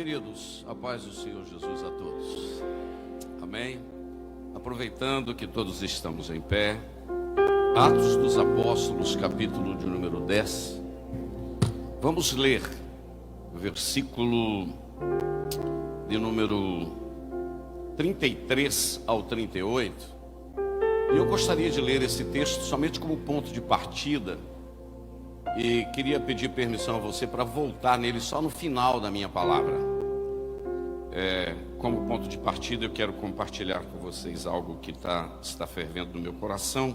queridos, a paz do Senhor Jesus a todos. Amém? Aproveitando que todos estamos em pé, Atos dos Apóstolos, capítulo de número 10. Vamos ler o versículo de número 33 ao 38. E eu gostaria de ler esse texto somente como ponto de partida. E queria pedir permissão a você para voltar nele só no final da minha palavra. Como ponto de partida, eu quero compartilhar com vocês algo que está fervendo no meu coração.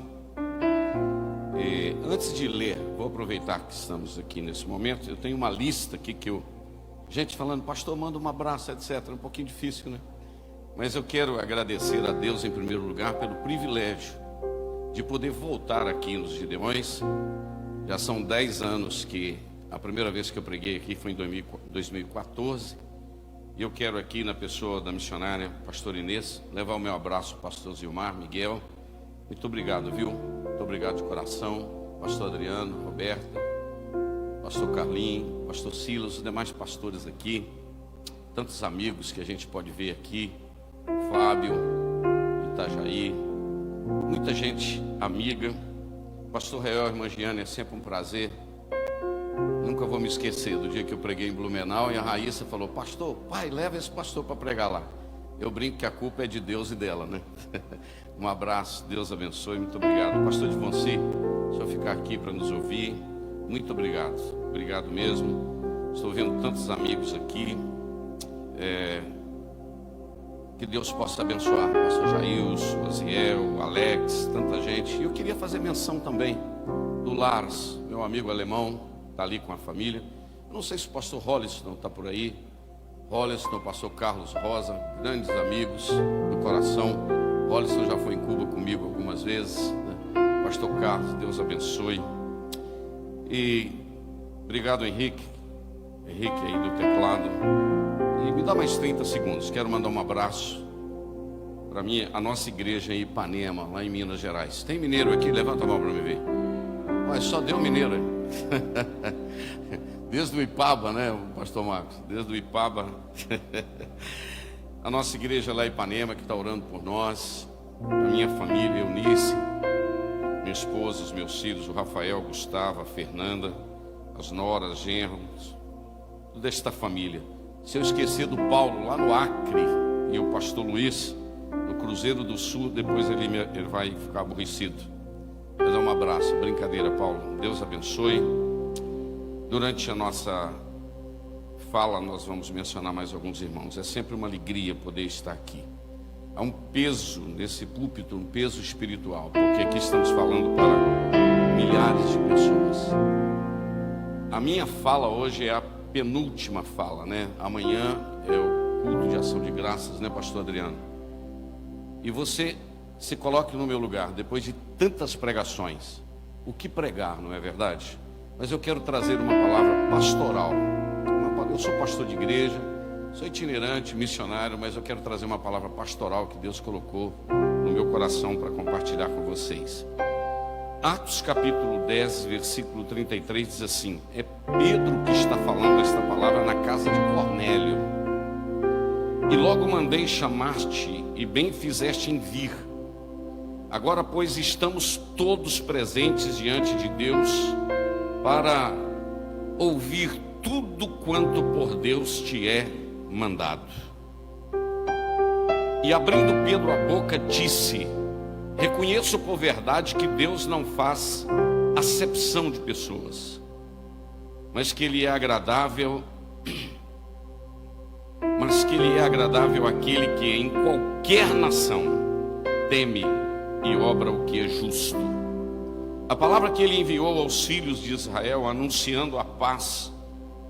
Antes de ler, vou aproveitar que estamos aqui nesse momento. Eu tenho uma lista aqui que gente falando, pastor, manda um abraço, etc. Um pouquinho difícil, né? Mas eu quero agradecer a Deus em primeiro lugar pelo privilégio de poder voltar aqui nos Gideões. Já são 10 anos que a primeira vez que eu preguei aqui foi em 2014. E eu quero aqui, na pessoa da missionária, pastor Inês, levar o meu abraço ao pastor Zilmar, Miguel. Muito obrigado, viu? Muito obrigado de coração. Pastor Adriano, Roberta, pastor Carlinho, pastor Silas, os demais pastores aqui. Tantos amigos que a gente pode ver aqui. Fábio, Itajaí, muita gente amiga. Pastor Real, irmã Giane, é sempre um prazer. Nunca vou me esquecer do dia que eu preguei em Blumenau e a Raíssa falou, pastor, pai, leva esse pastor para pregar lá. Eu brinco que a culpa é de Deus e dela, né? Um abraço, Deus abençoe, muito obrigado. Pastor Divonci, se eu ficar aqui para nos ouvir, muito obrigado. Obrigado mesmo. Estou vendo tantos amigos aqui. Que Deus possa abençoar. Pastor Jailson, Aziel, Alex, tanta gente. E eu queria fazer menção também do Lars, meu amigo alemão, está ali com a família. Eu não sei se o pastor Holliston está por aí. Holliston, pastor Carlos Rosa, grandes amigos do coração. Holliston já foi em Cuba comigo algumas vezes, né? Pastor Carlos, Deus abençoe. E obrigado, Henrique aí do teclado. E me dá mais 30 segundos, quero mandar um abraço para a nossa igreja em Ipanema, lá em Minas Gerais. Tem mineiro aqui? Levanta a mão para me ver. Mas só deu mineiro aí. Desde o Ipaba, né, o pastor Marcos? Desde o Ipaba. A nossa igreja lá em Ipanema, que está orando por nós. A minha família, Eunice, minha esposa, os meus filhos, o Rafael, o Gustavo, a Fernanda, as noras, genros, toda esta família. Se eu esquecer do Paulo lá no Acre e o pastor Luiz no Cruzeiro do Sul, depois ele vai ficar aborrecido. Mas é um abraço, brincadeira, Paulo. Deus abençoe. Durante a nossa fala nós vamos mencionar mais alguns irmãos. É sempre uma alegria poder estar aqui. Há um peso nesse púlpito, um peso espiritual, porque aqui estamos falando para milhares de pessoas. A minha fala hoje é a penúltima fala, né? Amanhã é o culto de ação de graças, né, pastor Adriano? E você se coloque no meu lugar, depois de tantas pregações. O que pregar, não é verdade? Mas eu quero trazer uma palavra pastoral. Eu sou pastor de igreja, sou itinerante, missionário, mas eu quero trazer uma palavra pastoral que Deus colocou no meu coração para compartilhar com vocês. Atos capítulo 10, versículo 33 diz assim: é Pedro que está falando esta palavra na casa de Cornélio. E logo mandei chamar-te, e bem fizeste em vir. Agora, pois, estamos todos presentes diante de Deus para ouvir tudo quanto por Deus te é mandado. E abrindo Pedro a boca, disse: reconheço por verdade que Deus não faz acepção de pessoas, mas que Ele é agradável àquele que em qualquer nação teme e obra o que é justo. A palavra que Ele enviou aos filhos de Israel, anunciando a paz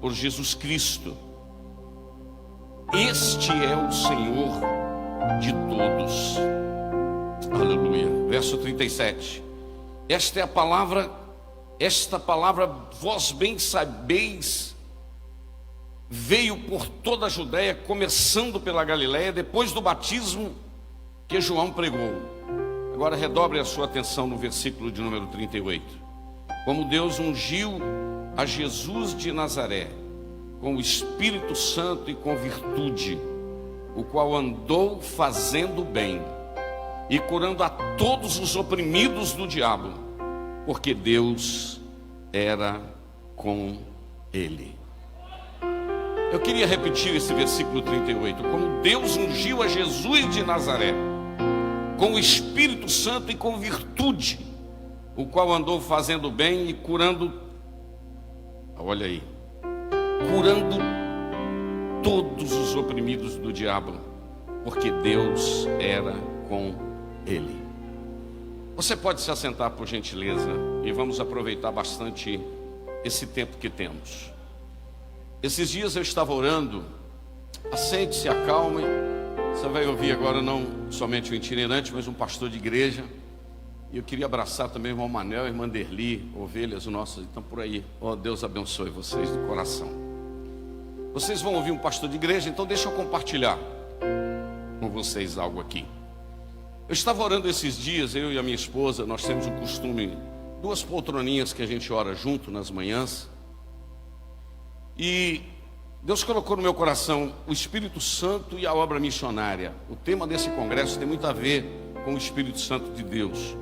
por Jesus Cristo. Este é o Senhor de todos. Aleluia. Verso 37. Esta palavra vós bem sabeis, veio por toda a Judéia, começando pela Galiléia, depois do batismo que João pregou. Agora redobre a sua atenção no versículo de número 38. Como Deus ungiu a Jesus de Nazaré, com o Espírito Santo e com virtude, o qual andou fazendo bem e curando a todos os oprimidos do diabo, porque Deus era com ele. Eu queria repetir esse versículo 38. Como Deus ungiu a Jesus de Nazaré com o Espírito Santo e com virtude, o qual andou fazendo bem e curando, olha aí, curando todos os oprimidos do diabo, porque Deus era com ele. Você pode se assentar, por gentileza, e vamos aproveitar bastante esse tempo que temos. Esses dias eu estava orando. Assente-se, acalme. Você vai ouvir agora não somente um itinerante, mas um pastor de igreja. E eu queria abraçar também o irmão Manel e a irmã Derli, ovelhas nossas, estão por aí. Oh, Deus abençoe vocês do coração. Vocês vão ouvir um pastor de igreja, então deixa eu compartilhar com vocês algo aqui. Eu estava orando esses dias, eu e a minha esposa, nós temos um costume, 2 poltroninhas que a gente ora junto nas manhãs. E Deus colocou no meu coração o Espírito Santo e a obra missionária. O tema desse congresso tem muito a ver com o Espírito Santo de Deus.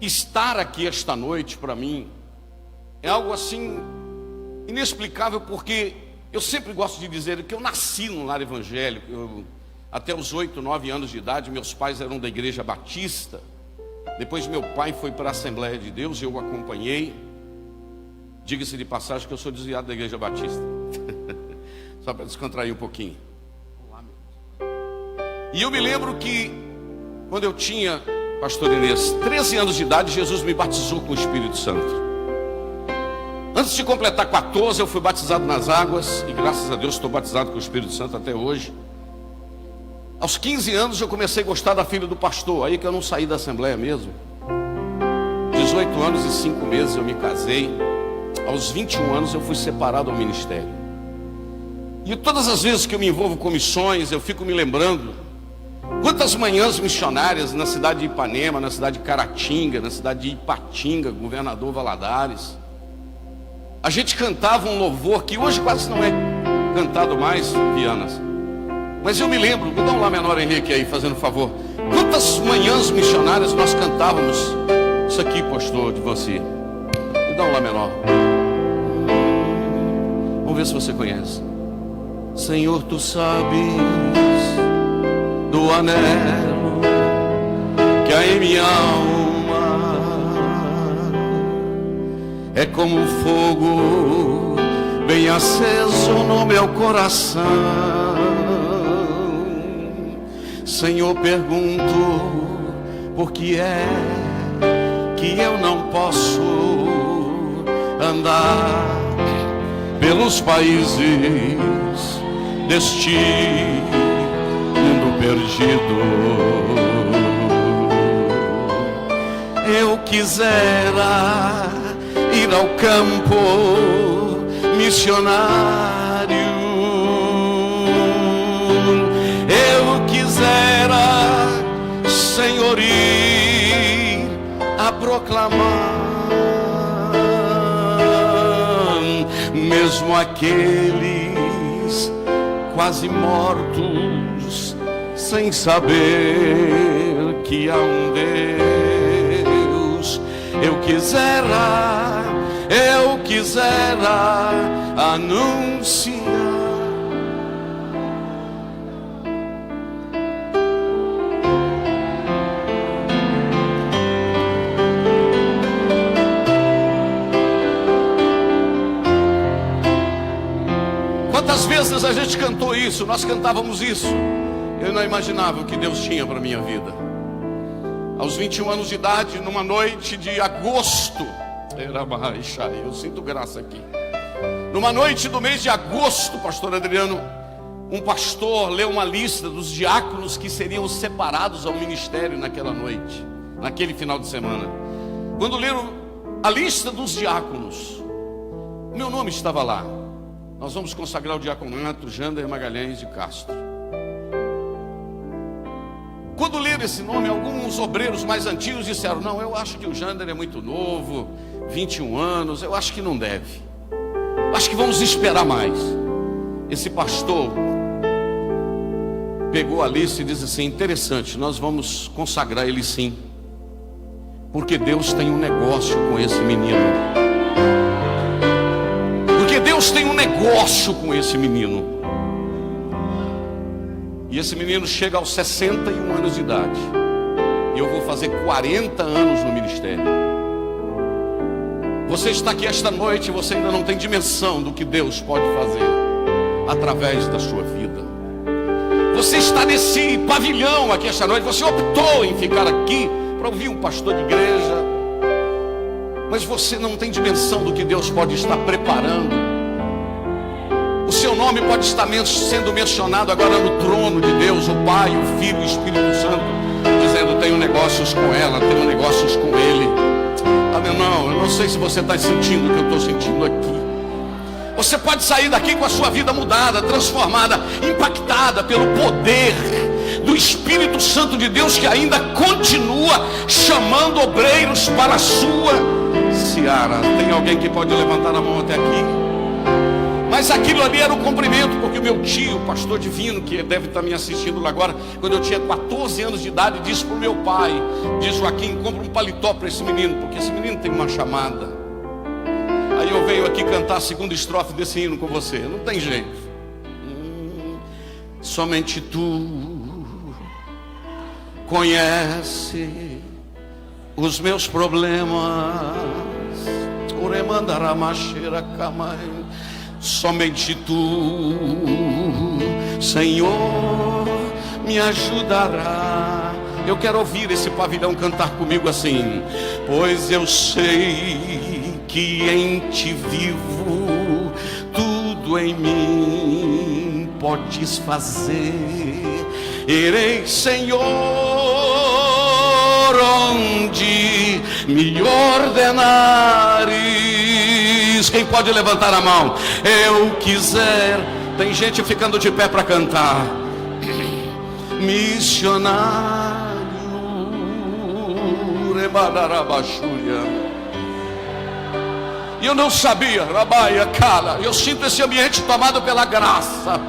Estar aqui esta noite para mim é algo assim inexplicável, porque eu sempre gosto de dizer que eu nasci num lar evangélico. Até os 8, 9 anos de idade, meus pais eram da igreja batista. Depois meu pai foi para a Assembleia de Deus, eu o acompanhei. Diga-se de passagem que eu sou desviado da igreja batista. Só para descontrair um pouquinho. E eu me lembro que quando eu tinha, pastor Inês, 13 anos de idade, Jesus me batizou com o Espírito Santo. Antes de completar 14, eu fui batizado nas águas. E graças a Deus estou batizado com o Espírito Santo até hoje. Aos 15 anos eu comecei a gostar da filha do pastor. Aí que eu não saí da Assembleia mesmo. 18 anos e 5 meses eu me casei. Aos 21 anos eu fui separado ao ministério. E todas as vezes que eu me envolvo com missões, eu fico me lembrando quantas manhãs missionárias na cidade de Ipanema, na cidade de Caratinga, na cidade de Ipatinga, Governador Valadares. A gente cantava um louvor que hoje quase não é cantado mais, Vianas. Mas eu me lembro, me dá um Lá menor, Henrique, aí, fazendo favor. Quantas manhãs missionárias nós cantávamos isso aqui, pastor de você. Me dá um Lá menor. Vamos ver se você conhece. Senhor, tu sabes do anelo que há em minha alma, é como fogo bem aceso no meu coração. Senhor, pergunto, por que é que eu não posso andar pelos países deste mundo perdido? Eu quisera ir ao campo missionário, eu quisera, Senhor, ir a proclamar, mesmo aqueles quase mortos, sem saber que há um Deus. Eu quisera anunciar. Quantas vezes a gente cantou isso, nós cantávamos isso. Eu não imaginava o que Deus tinha para a minha vida. Aos 21 anos de idade, numa noite de agosto, eu sinto graça aqui. Numa noite do mês de agosto, pastor Adriano, um pastor leu uma lista dos diáconos que seriam separados ao ministério naquela noite, naquele final de semana. Quando leram a lista dos diáconos, meu nome estava lá. Nós vamos consagrar o diaconato Jander Magalhães de Castro. Quando leram esse nome, alguns obreiros mais antigos disseram: não, eu acho que o Jander é muito novo, 21 anos, eu acho que não deve. Acho que vamos esperar mais. Esse pastor pegou a lista e disse assim: interessante, nós vamos consagrar ele sim, porque Deus tem um negócio com esse menino. Porque Deus tem um negócio com esse menino. E esse menino chega aos 61 anos de idade. E eu vou fazer 40 anos no ministério. Você está aqui esta noite e você ainda não tem dimensão do que Deus pode fazer através da sua vida. Você está nesse pavilhão aqui esta noite, você optou em ficar aqui para ouvir um pastor de igreja, mas você não tem dimensão do que Deus pode estar preparando. O seu nome pode estar sendo mencionado agora no trono de Deus, o Pai, o Filho e o Espírito Santo, dizendo: tenho negócios com ela, tenho negócios com ele. Não, eu não sei se você está sentindo o que eu estou sentindo aqui. Você pode sair daqui com a sua vida mudada, transformada, impactada pelo poder do Espírito Santo de Deus, que ainda continua chamando obreiros para a sua seara. Tem alguém que pode levantar a mão até aqui? Mas aquilo ali era um cumprimento, porque o meu tio, pastor Divino, que deve estar me assistindo lá agora, quando eu tinha 14 anos de idade, disse para o meu pai: diz, Joaquim, compra um paletó para esse menino, porque esse menino tem uma chamada. Aí eu venho aqui cantar a segunda estrofe desse hino com você, não tem jeito. Somente tu conhece os meus problemas. Somente tu, Senhor, me ajudará. Eu quero ouvir esse pavilhão cantar comigo assim: pois eu sei que em ti vivo, tudo em mim podes fazer. Irei, Senhor, onde me ordenares. Quem pode levantar a mão? Eu quiser. Tem gente ficando de pé para cantar. Missionário, e eu não sabia, Rabaia, Cala. Eu sinto esse ambiente tomado pela graça.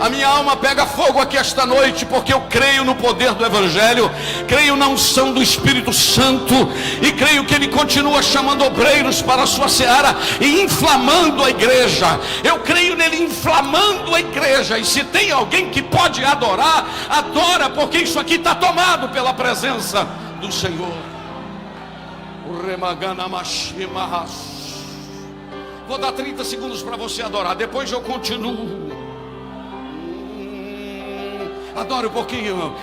A minha alma pega fogo aqui esta noite, porque eu creio no poder do Evangelho, creio na unção do Espírito Santo, e creio que Ele continua chamando obreiros para a sua seara e inflamando a igreja. Eu creio nele inflamando a igreja, e se tem alguém que pode adorar, adora, porque isso aqui está tomado pela presença do Senhor. Vou dar 30 segundos para você adorar, depois eu continuo. Adore um pouquinho.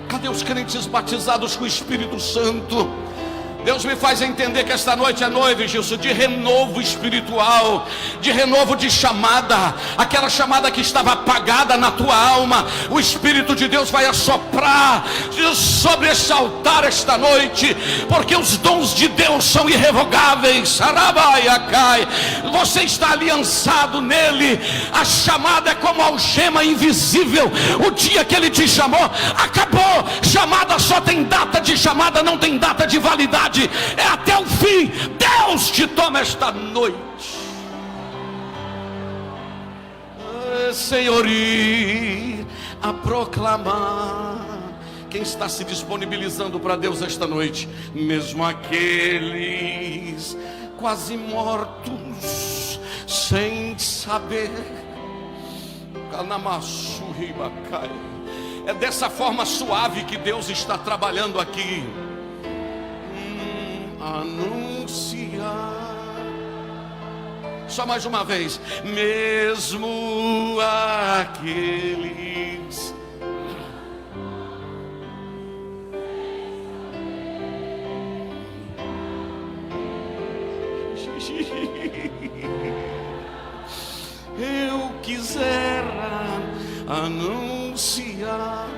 Cadê os crentes batizados com o Espírito Santo? Deus me faz entender que esta noite é noite, Gilson, de renovo espiritual, de renovo de chamada. Aquela chamada que estava apagada na tua alma, o Espírito de Deus vai assoprar sobre esse altar esta noite, porque os dons de Deus são irrevogáveis. Você está aliançado nele. A chamada é como algema invisível. O dia que ele te chamou, acabou. Chamada só tem data de chamada, não tem data de validade. É até o fim. Deus te toma esta noite, Senhor, a proclamar. Quem está se disponibilizando para Deus esta noite? Mesmo aqueles quase mortos, sem saber. É dessa forma suave que Deus está trabalhando aqui. Anunciar. Só mais uma vez. Mesmo aqueles eu quiser anunciar.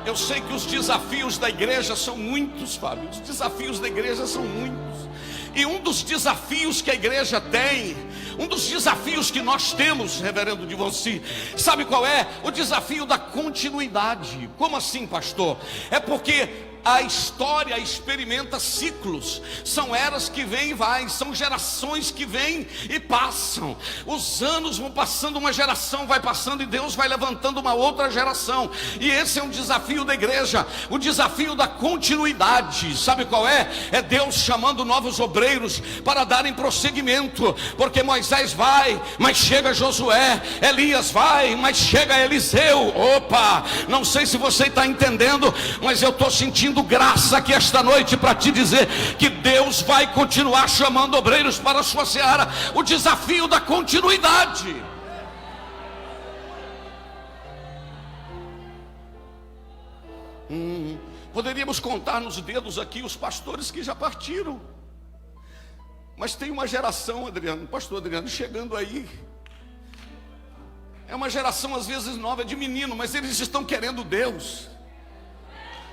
Eu sei que os desafios da igreja são muitos, Fábio. Os desafios da igreja são muitos. E um dos desafios que a igreja tem, um dos desafios que nós temos, reverendo Divonci, sabe qual é? O desafio da continuidade. Como assim, pastor? É porque A história experimenta ciclos, são eras que vêm e vai, são gerações que vêm e passam. Os anos vão passando, uma geração vai passando e Deus vai levantando uma outra geração. E esse é um desafio da igreja, o desafio da continuidade. Sabe qual é? É Deus chamando novos obreiros para darem prosseguimento, porque Moisés vai, mas chega Josué, Elias vai, mas chega Eliseu. Opa, não sei se você está entendendo, mas eu estou sentindo graça aqui esta noite para te dizer que Deus vai continuar chamando obreiros para a sua seara. O desafio da continuidade. Poderíamos contar nos dedos aqui os pastores que já partiram, mas tem uma geração, Adriano, pastor Adriano, chegando aí. É uma geração às vezes nova, de menino, mas eles estão querendo Deus.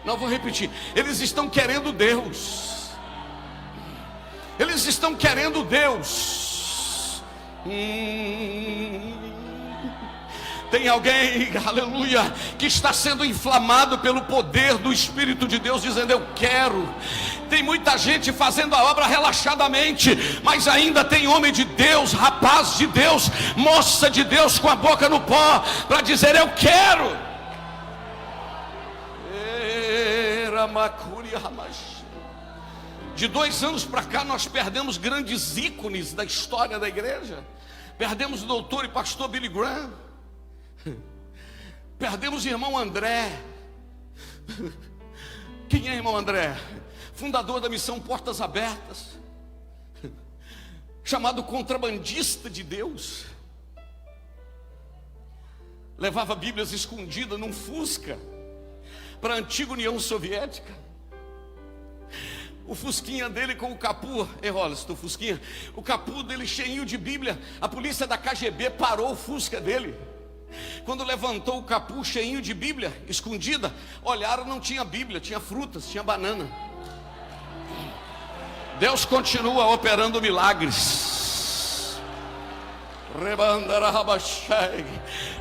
Não, vou repetir, eles estão querendo Deus. Eles estão querendo Deus. Tem alguém, aleluia, que está sendo inflamado pelo poder do Espírito de Deus, dizendo: eu quero. Tem muita gente fazendo a obra relaxadamente, mas ainda tem homem de Deus, rapaz de Deus, moça de Deus com a boca no pó, para dizer: eu quero. De 2 anos para cá nós perdemos grandes ícones da história da igreja. Perdemos o doutor e pastor Billy Graham, perdemos o irmão André. Quem é irmão André? Fundador da missão Portas Abertas, chamado contrabandista de Deus. Levava Bíblias escondidas num Fusca para a antiga União Soviética. O fusquinha dele com o capu, o fusquinha, o capu dele cheinho de Bíblia. A polícia da KGB parou o Fusca dele. Quando levantou o capu cheinho de Bíblia, escondida, olharam, não tinha Bíblia, tinha frutas, tinha banana. Deus continua operando milagres.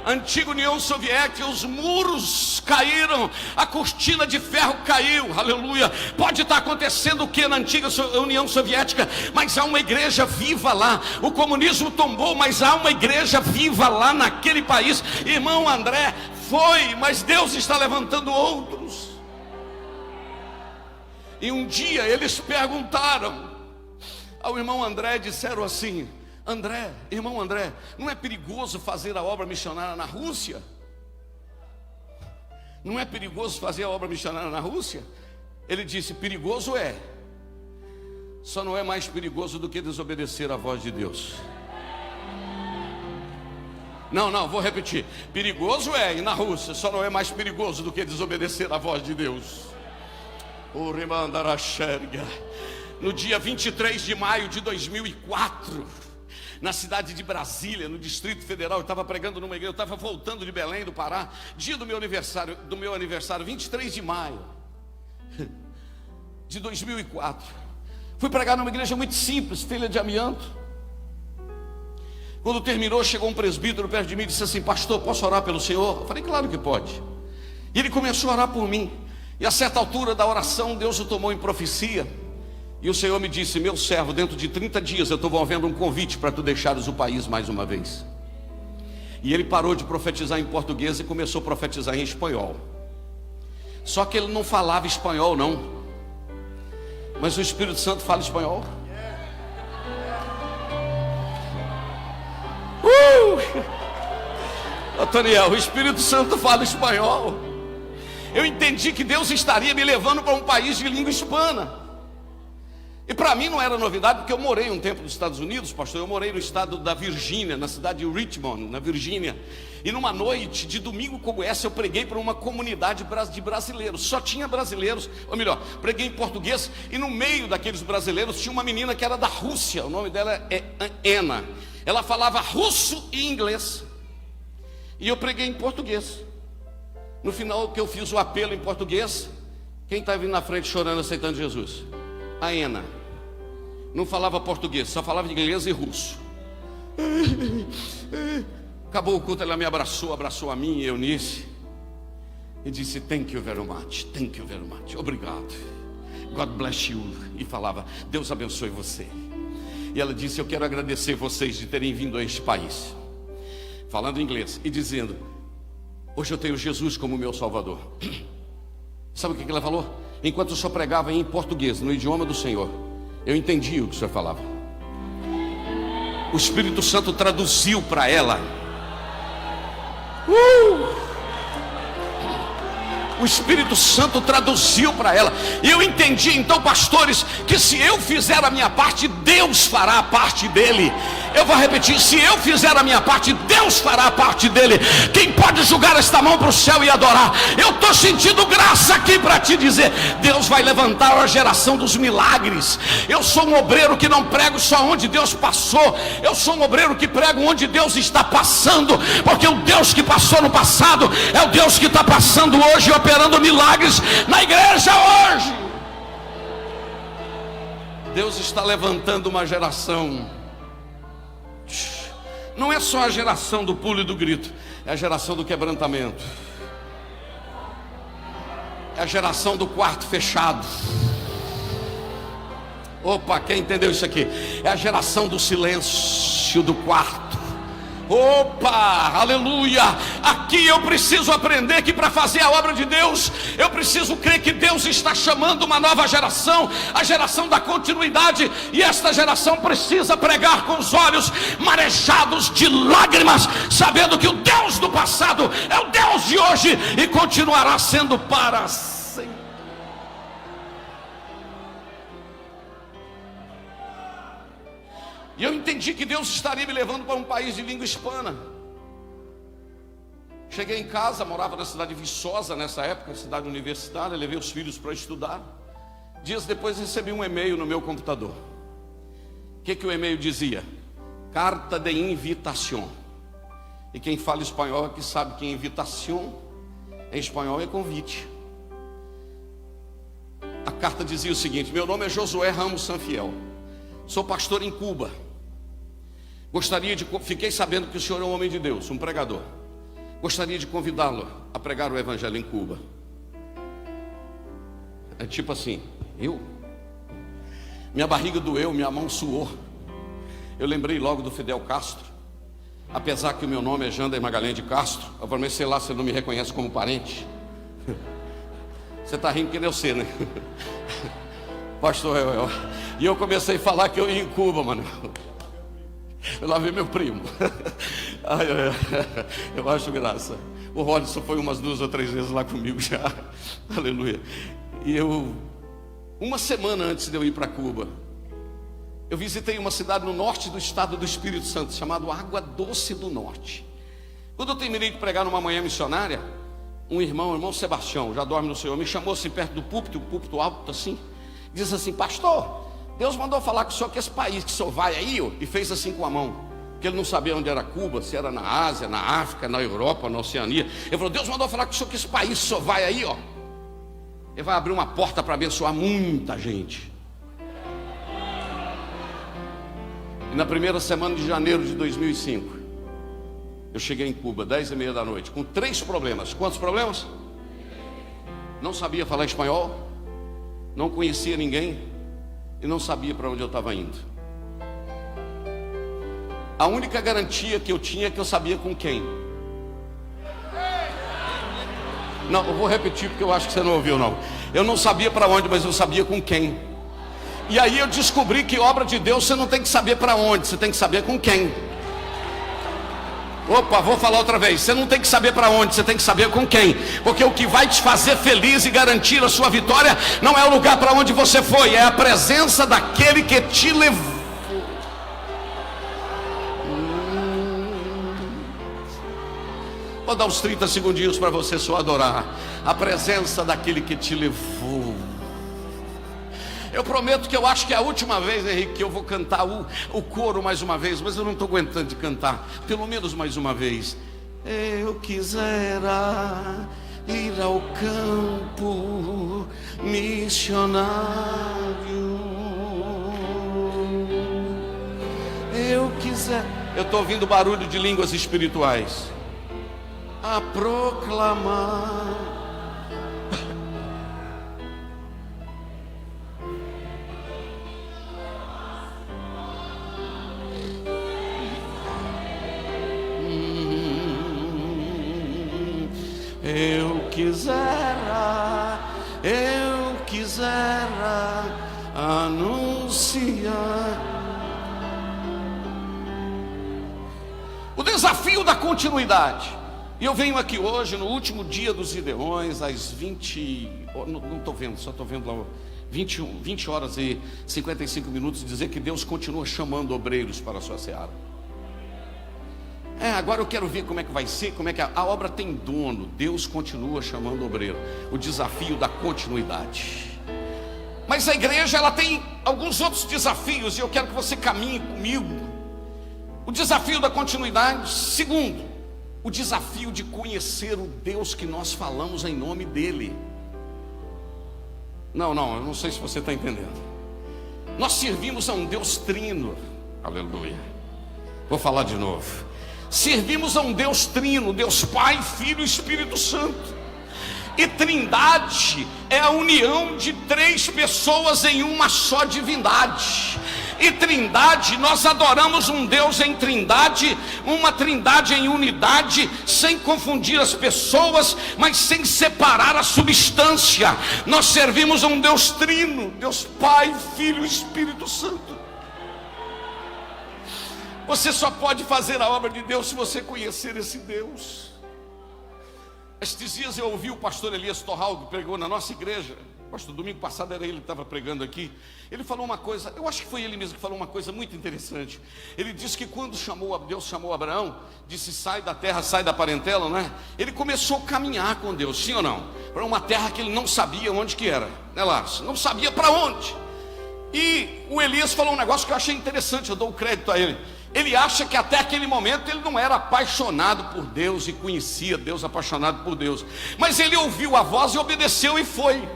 Antiga União Soviética, os muros caíram, a cortina de ferro caiu, aleluia. Pode estar acontecendo o que na antiga União Soviética, mas há uma igreja viva lá. O comunismo tombou, mas há uma igreja viva lá naquele país. Irmão André foi, mas Deus está levantando outros. E um dia eles perguntaram ao irmão André, disseram assim: André, irmão André, não é perigoso fazer a obra missionária na Rússia? Não é perigoso fazer a obra missionária na Rússia? Ele disse: perigoso é, só não é mais perigoso do que desobedecer à voz de Deus. Não, vou repetir. Perigoso é ir na Rússia, só não é mais perigoso do que desobedecer à voz de Deus. No dia 23 de maio de 2004, na cidade de Brasília, no Distrito Federal, eu estava pregando numa igreja, eu estava voltando de Belém do Pará, dia do meu aniversário, 23 de maio de 2004. Fui pregar numa igreja muito simples, telha de amianto. Quando terminou, chegou um presbítero perto de mim e disse assim: pastor, posso orar pelo senhor? Eu falei: claro que pode. E ele começou a orar por mim, e a certa altura da oração, Deus o tomou em profecia. E o Senhor me disse: meu servo, dentro de 30 dias eu estou movendo um convite para tu deixares o país mais uma vez. E ele parou de profetizar em português e começou a profetizar em espanhol. Só que ele não falava espanhol não, mas o Espírito Santo fala espanhol. Antoniel, o Espírito Santo fala espanhol. Eu entendi que Deus estaria me levando para um país de língua hispana. E para mim não era novidade, porque eu morei um tempo nos Estados Unidos, pastor. Eu morei no estado da Virgínia, na cidade de Richmond, na Virgínia. E numa noite de domingo como essa, eu preguei para uma comunidade de brasileiros. Só tinha brasileiros, ou melhor, preguei em português. E no meio daqueles brasileiros tinha uma menina que era da Rússia. O nome dela é Ana. Ela falava russo e inglês. E eu preguei em português. No final que eu fiz o apelo em português, quem está vindo na frente chorando, aceitando Jesus? A Ana. Não falava português, só falava inglês e russo. Acabou o culto, ela me abraçou a mim e Eunice. e disse: thank you very much, obrigado, God bless you. E falava: Deus abençoe você. E ela disse: eu quero agradecer vocês de terem vindo a este país, falando inglês e dizendo: hoje eu tenho Jesus como meu Salvador. Sabe o que ela falou? Enquanto o senhor pregava em português, no idioma do Senhor, eu entendi o que o senhor falava. O Espírito Santo traduziu para ela. O Espírito Santo traduziu para ela. E eu entendi então, pastores, que se eu fizer a minha parte, Deus fará a parte dele. Eu vou repetir: se eu fizer a minha parte, Deus fará a parte dele. Quem pode julgar esta mão para o céu e adorar? Eu estou sentindo graça aqui para te dizer: Deus vai levantar a geração dos milagres. Eu sou um obreiro que não prego só onde Deus passou. Eu sou um obreiro que prego onde Deus está passando. Porque o Deus que passou no passado é o Deus que está passando hoje, operando milagres na igreja hoje. Deus está levantando uma geração. Não é só a geração do pulo e do grito, é a geração do quebrantamento, é a geração do quarto fechado. Opa, quem entendeu isso aqui? É a geração do silêncio do quarto. Opa, aleluia. Aqui eu preciso aprender que para fazer a obra de Deus, eu preciso crer que Deus está chamando uma nova geração, a geração da continuidade. E esta geração precisa pregar com os olhos marejados de lágrimas, sabendo que o Deus do passado é o Deus de hoje e continuará sendo para sempre. E eu entendi que Deus estaria me levando para um país de língua hispana. Cheguei em casa, morava na cidade de Viçosa nessa época, cidade universitária, levei os filhos para estudar. Dias depois recebi um e-mail no meu computador. O que o e-mail dizia? Carta de invitação. E quem fala espanhol é que sabe que invitação em espanhol é convite. A carta dizia o seguinte: meu nome é Josué Ramos Sanfiel, sou pastor em Cuba. Fiquei sabendo que o senhor é um homem de Deus, um pregador. Gostaria de convidá-lo a pregar o evangelho em Cuba. É tipo assim, minha barriga doeu, minha mão suou. Eu lembrei logo do Fidel Castro. Apesar que o meu nome é Jander Magalhães de Castro, eu falei: sei lá, você não me reconhece como parente. Você está rindo que nem eu sei, né? Pastor, e eu comecei a falar que eu ia em Cuba, mano. Eu lá vi meu primo. Eu acho graça. O Rodson foi umas 2 ou 3 vezes lá comigo já. Aleluia. E uma semana antes de eu ir para Cuba, eu visitei uma cidade no norte do estado do Espírito Santo, chamado Água Doce do Norte. Quando eu terminei de pregar numa manhã missionária, um irmão Sebastião, já dorme no Senhor, me chamou assim perto do púlpito, o púlpito alto assim, diz assim: pastor, Deus mandou falar com o senhor que esse país que o senhor vai aí, e fez assim com a mão, porque ele não sabia onde era Cuba, se era na Ásia, na África, na Europa, na Oceania. Ele falou: Deus mandou falar com o senhor que esse país que o senhor vai aí, ele vai abrir uma porta para abençoar muita gente. E na primeira semana de janeiro de 2005, eu cheguei em Cuba, 10h30 da noite, com 3 problemas. Quantos problemas? Não sabia falar espanhol, não conhecia ninguém e não sabia para onde eu estava indo. A única garantia que eu tinha é que eu sabia com quem. Não, eu vou repetir porque eu acho que você não ouviu não. Eu não sabia para onde, mas eu sabia com quem. E aí eu descobri que obra de Deus você não tem que saber para onde, você tem que saber com quem. Opa, vou falar outra vez. Você não tem que saber para onde, você tem que saber com quem. Porque o que vai te fazer feliz e garantir a sua vitória não é o lugar para onde você foi, é a presença daquele que te levou. Vou dar uns 30 segundinhos para você só adorar a presença daquele que te levou. Eu prometo que eu acho que é a última vez, Henrique, que eu vou cantar o coro mais uma vez, mas eu não estou aguentando de cantar, pelo menos mais uma vez. Eu quisera ir ao campo missionário, eu estou ouvindo barulho de línguas espirituais, a proclamar eu quisera anunciar. O desafio da continuidade. E eu venho aqui hoje, no último dia dos Gideões, às 20, não estou vendo, só estou vendo lá 20 horas e 55 minutos, dizer que Deus continua chamando obreiros para a sua seara. Agora eu quero ver como é que vai ser, como é que a obra tem dono. Deus continua chamando obreiro. O desafio da continuidade. Mas a igreja, ela tem alguns outros desafios, e eu quero que você caminhe comigo. O desafio da continuidade. Segundo, o desafio de conhecer o Deus que nós falamos em nome dele. Eu não sei se você está entendendo. Nós servimos a um Deus trino. Aleluia. Vou falar de novo. Servimos a um Deus trino, Deus Pai, Filho e Espírito Santo. E trindade é a união de três pessoas em uma só divindade. E trindade, nós adoramos um Deus em trindade, uma trindade em unidade, sem confundir as pessoas, mas sem separar a substância. Nós servimos a um Deus trino, Deus Pai, Filho e Espírito Santo. Você só pode fazer a obra de Deus se você conhecer esse Deus. Estes dias eu ouvi o pastor Elias Torral, que pregou na nossa igreja. Pastor, domingo passado era ele que estava pregando aqui. Ele falou uma coisa, eu acho que foi ele mesmo que falou uma coisa muito interessante. Ele disse que quando Deus chamou Abraão, disse: sai da terra, sai da parentela, né? Ele começou a caminhar com Deus, sim ou não? Para uma terra que ele não sabia onde que era, né, Lars? Não sabia para onde. E o Elias falou um negócio que eu achei interessante, eu dou o crédito a ele. Ele acha que até aquele momento ele não era apaixonado por Deus e conhecia Deus, apaixonado por Deus. Mas ele ouviu a voz e obedeceu e foi.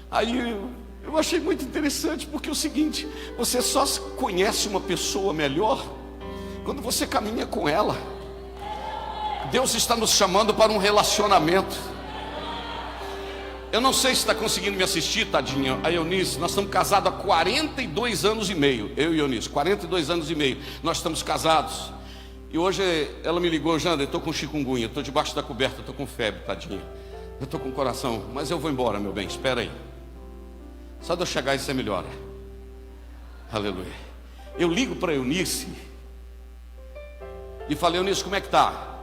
Aí eu achei muito interessante, porque é o seguinte: você só conhece uma pessoa melhor quando você caminha com ela. Deus está nos chamando para um relacionamento. Eu não sei se está conseguindo me assistir, tadinha. A Eunice, nós estamos casados há 42 anos e meio. Eu e Eunice, 42 anos e meio. Nós estamos casados. E hoje ela me ligou: Jander, eu estou com chikungunya, estou debaixo da coberta, estou com febre, tadinha. Eu estou com coração, mas eu vou embora, meu bem, espera aí. Só de eu chegar e você melhora. Aleluia. Eu ligo para a Eunice e falei: Eunice, como é que está?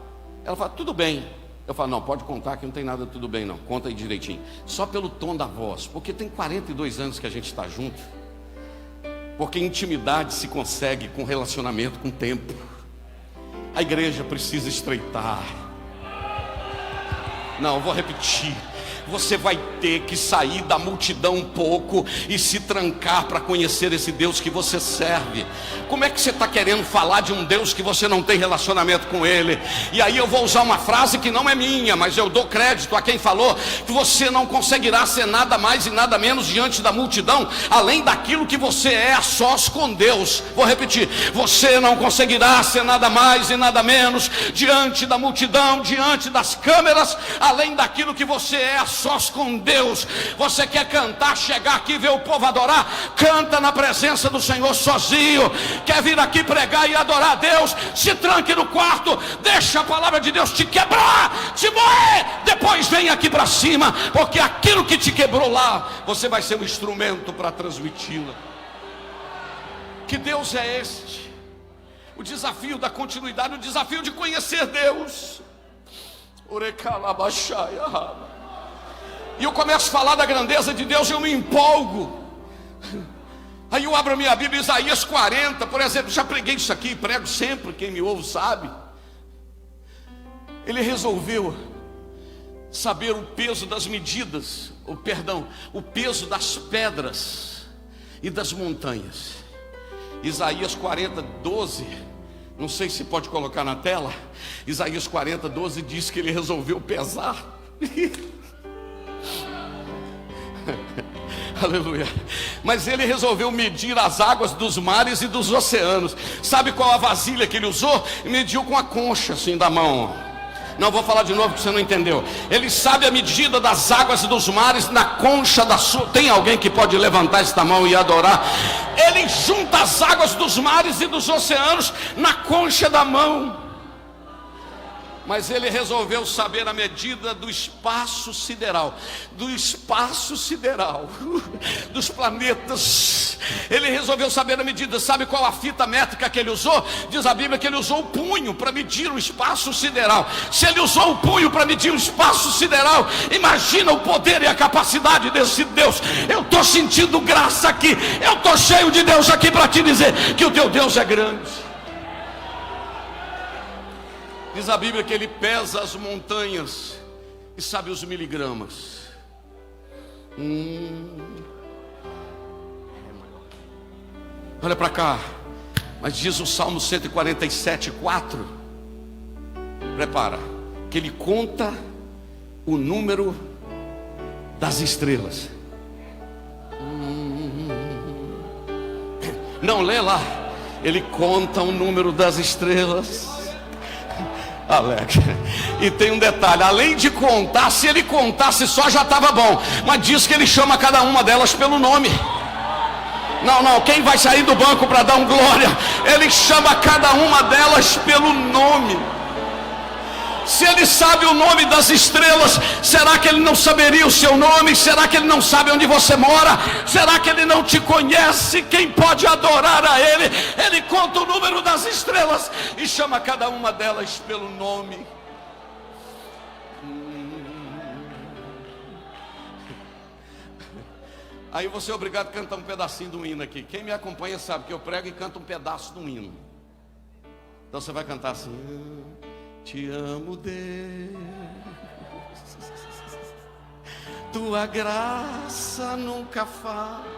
Ela fala: tudo bem. Eu falo: não, pode contar que não tem nada tudo bem não, conta aí direitinho. Só pelo tom da voz, porque tem 42 anos que a gente está junto. Porque intimidade se consegue com relacionamento, com tempo. A igreja precisa estreitar. Não, eu vou repetir. Você vai ter que sair da multidão um pouco e se trancar para conhecer esse Deus que você serve. Como é que você está querendo falar de um Deus que você não tem relacionamento com Ele? E aí eu vou usar uma frase que não é minha, mas eu dou crédito a quem falou: que você não conseguirá ser nada mais e nada menos diante da multidão, além daquilo que você é a sós com Deus. Vou repetir: você não conseguirá ser nada mais e nada menos diante da multidão, diante das câmeras, além daquilo que você é a sós com Deus. Você quer cantar, chegar aqui, ver o povo adorar? Canta na presença do Senhor sozinho. Quer vir aqui pregar e adorar a Deus? Se tranque no quarto, deixa a palavra de Deus te quebrar, te moer, depois vem aqui para cima, porque aquilo que te quebrou lá, você vai ser um instrumento para transmiti-la. Que Deus é este? O desafio da continuidade, o desafio de conhecer Deus. E eu começo a falar da grandeza de Deus e eu me empolgo. Aí eu abro a minha Bíblia, Isaías 40, por exemplo. Já preguei isso aqui, prego sempre, quem me ouve sabe. Ele resolveu saber o peso das medidas, o peso das pedras e das montanhas. Isaías 40, 12, não sei se pode colocar na tela. Isaías 40, 12 diz que ele resolveu pesar. Aleluia. Mas ele resolveu medir as águas dos mares e dos oceanos. Sabe qual a vasilha que ele usou? Mediu com a concha assim da mão. Não vou falar de novo porque você não entendeu. Ele sabe a medida das águas dos mares na concha da sua. Tem alguém que pode levantar esta mão e adorar? Ele junta as águas dos mares e dos oceanos na concha da mão. Mas ele resolveu saber a medida do espaço sideral, dos planetas. Ele resolveu saber a medida. Sabe qual a fita métrica que ele usou? Diz a Bíblia que ele usou o punho para medir o espaço sideral. Se ele usou o punho para medir o espaço sideral, imagina o poder e a capacidade desse Deus. Eu estou sentindo graça aqui, eu estou cheio de Deus aqui para te dizer que o teu Deus é grande. Diz a Bíblia que ele pesa as montanhas e sabe os miligramas. Olha para cá. Mas diz o Salmo 147:4. Prepara. Que ele conta o número das estrelas. Não, lê lá. Ele conta o número das estrelas. Alex. E tem um detalhe, além de contar, se ele contasse só já estava bom, mas diz que ele chama cada uma delas pelo nome. Não, quem vai sair do banco para dar um glória? Ele chama cada uma delas pelo nome. Se ele sabe o nome das estrelas, será que ele não saberia o seu nome? Será que ele não sabe onde você mora? Será que ele não te conhece? Quem pode adorar a ele? Ele conta o número das estrelas e chama cada uma delas pelo nome. Aí você é obrigado a cantar um pedacinho do hino aqui. Quem me acompanha sabe que eu prego e canto um pedaço do hino. Então você vai cantar assim: te amo, Deus, tua graça nunca falta.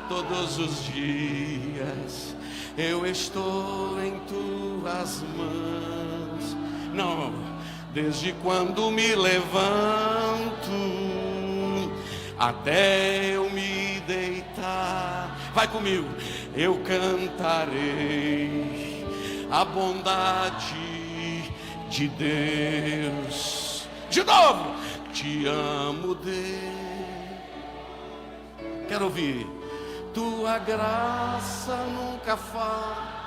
Todos os dias eu estou em tuas mãos. Não, desde quando me levanto até eu me deitar. Vai comigo. Eu cantarei a bondade de Deus. De novo. Te amo, Deus. Quero ouvir. Tua graça nunca falta.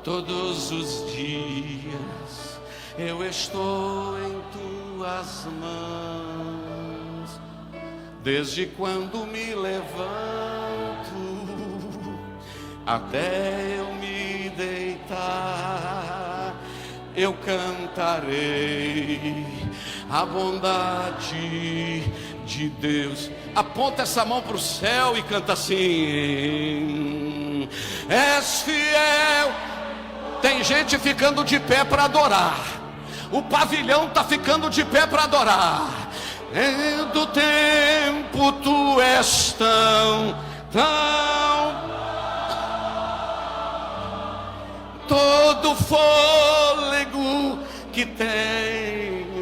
Todos os dias eu estou em tuas mãos. Desde quando me levanto até eu me deitar, eu cantarei a bondade de Deus. Aponta essa mão para o céu e canta assim: és fiel. Tem gente ficando de pé para adorar. O pavilhão está ficando de pé para adorar. Do tempo tu és tão todo fôlego que tenho,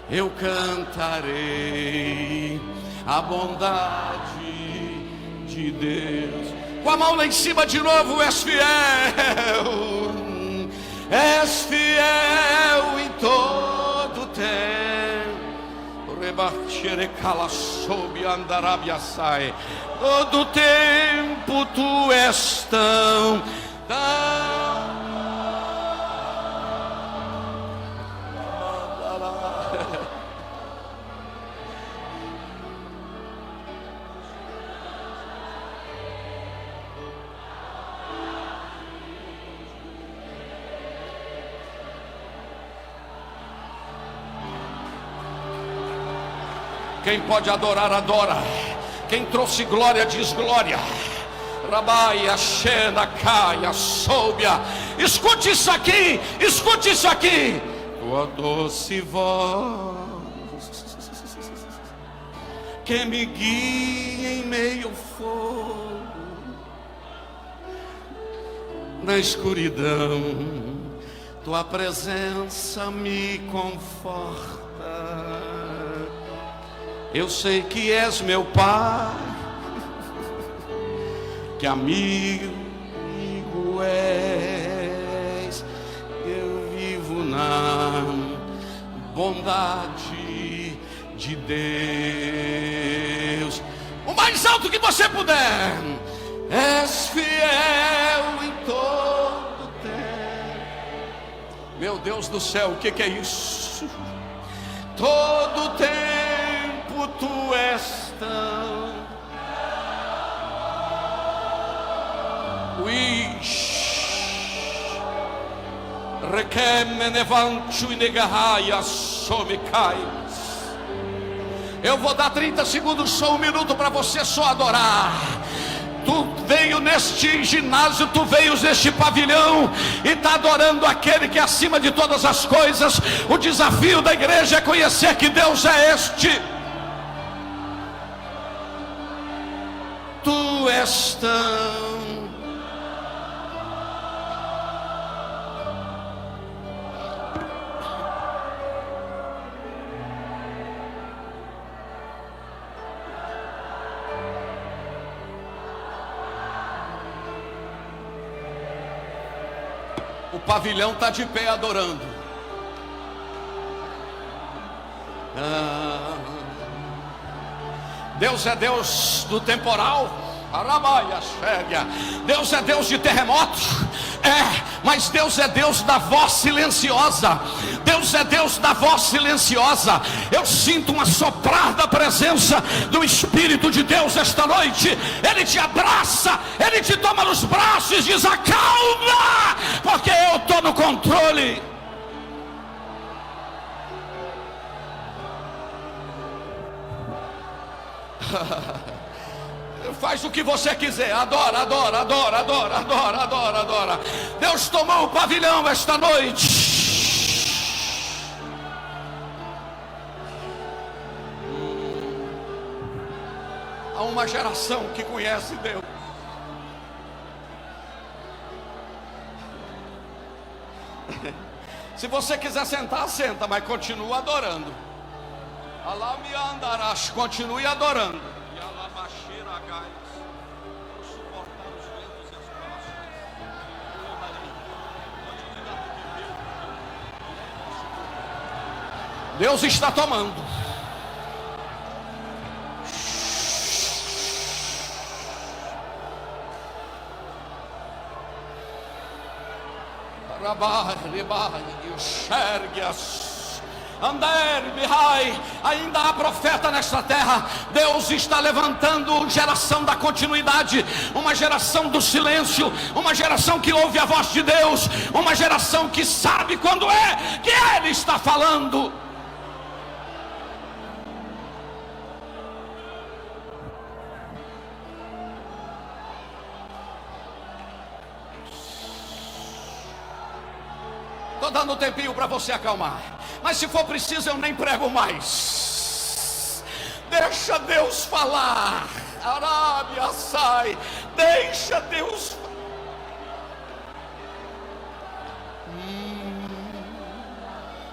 eu cantarei a bondade de Deus. Com a mão lá em cima de novo. És fiel, és fiel em todo tempo. Todo tempo tu és tão Quem pode adorar, adora. Quem trouxe glória, diz glória. Rabaia, Xena, Caia, Soubia. Escute isso aqui, escute isso aqui. Tua doce voz que me guia em meio ao fogo, na escuridão, tua presença me conforta. Eu sei que és meu Pai, que amigo és. Eu vivo na bondade de Deus. O mais alto que você puder. És fiel em Deus do céu, o que é isso? Todo tempo tu és tão requeme nevanchu e negarraia somicai. Eu vou dar 30 segundos, só 1 minuto para você só adorar. Tu veio neste ginásio, tu veio neste pavilhão e está adorando aquele que é acima de todas as coisas. O desafio da igreja é conhecer que Deus é este. Tu és tão o pavilhão está de pé adorando. Deus é Deus do temporal. Deus é Deus de terremotos. Mas Deus é Deus da voz silenciosa. Deus é Deus da voz silenciosa. Eu sinto um assoprar da presença do Espírito de Deus esta noite. Ele te abraça, Ele te toma nos braços e diz: acalma, porque eu estou no controle. Faz o que você quiser, adora, adora, adora, adora, adora, adora, adora. Deus tomou o pavilhão esta noite. Há uma geração que conhece Deus. Se você quiser sentar, senta, mas continua adorando. Alá me andarás, continue adorando. Deus está tomando. Ainda há profeta nesta terra. Deus está levantando geração da continuidade, uma geração do silêncio, uma geração que ouve a voz de Deus, uma geração que sabe quando é que Ele está falando. Estou dando um tempinho para você acalmar, mas se for preciso eu nem prego mais. Deixa Deus falar. Arábia sai. Deixa Deus falar.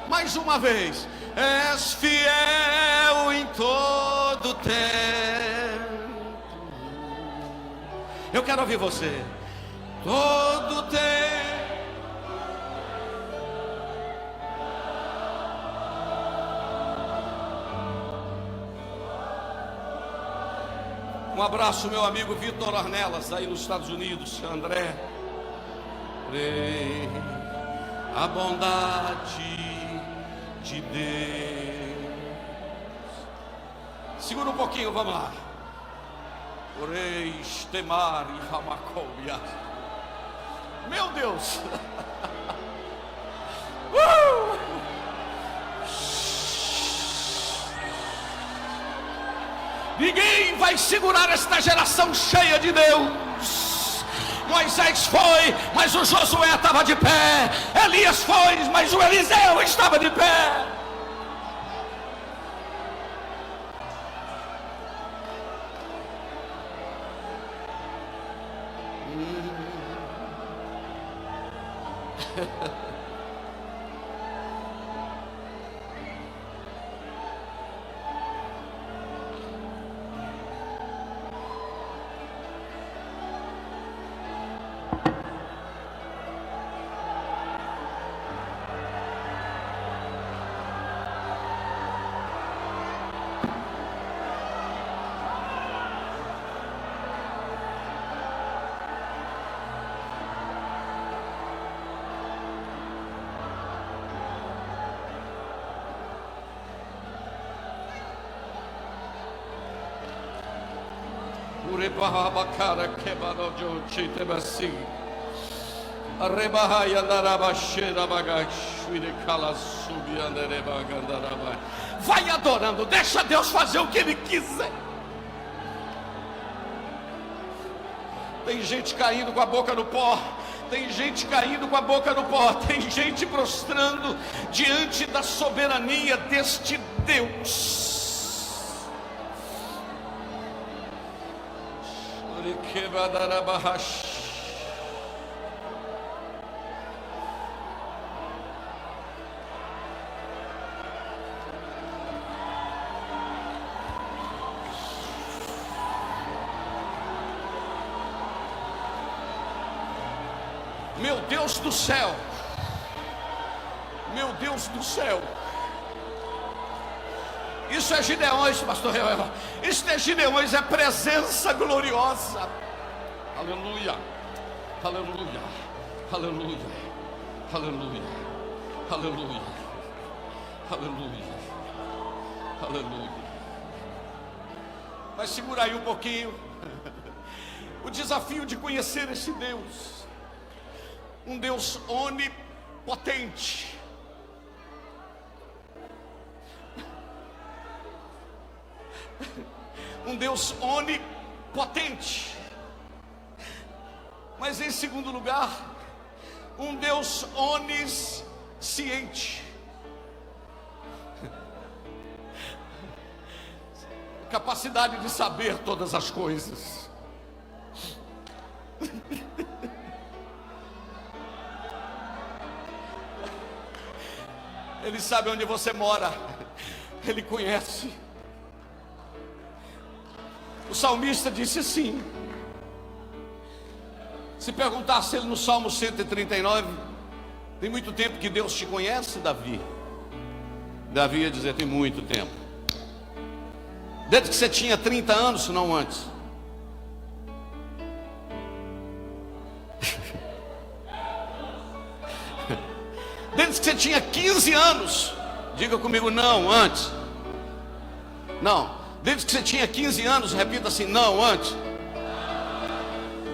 Mais uma vez. És fiel em todo tempo. Eu quero ouvir você. Todo tempo. Um abraço, meu amigo Vitor Arnelas, aí nos Estados Unidos. André, a bondade de Deus. Segura um pouquinho, vamos lá. Oreis, temar e ramacobia. Meu Deus. Ninguém vai segurar esta geração cheia de Deus. Moisés foi, mas o Josué estava de pé. Elias foi, mas o Eliseu estava de pé. Rebahabacara Kebarojo Chitebasi. Arrebahaya Darabashera Bagashwire Kala Subiandereba Gandaraba. Vai adorando, deixa Deus fazer o que Ele quiser. Tem gente caindo com a boca no pó. Tem gente caindo com a boca no pó. Tem gente prostrando diante da soberania deste Deus. Meu Deus do céu, meu Deus do céu, isso é Gideões, pastor Real. Isso é Gideões, é presença gloriosa. Aleluia, aleluia, aleluia, aleluia, aleluia, aleluia, aleluia. Vai segurar aí um pouquinho. O desafio de conhecer esse Deus, um Deus onipotente. Um Deus onipotente. Mas em segundo lugar, um Deus onisciente. Capacidade de saber todas as coisas. Ele sabe onde você mora. Ele conhece. O salmista disse assim. Se perguntasse ele no Salmo 139, tem muito tempo que Deus te conhece, Davi? Davi ia dizer, tem muito tempo. Desde que você tinha 30 anos, se não antes. Desde que você tinha 15 anos. Diga comigo, não, antes. Não. Desde que você tinha 15 anos, repita assim, não, antes.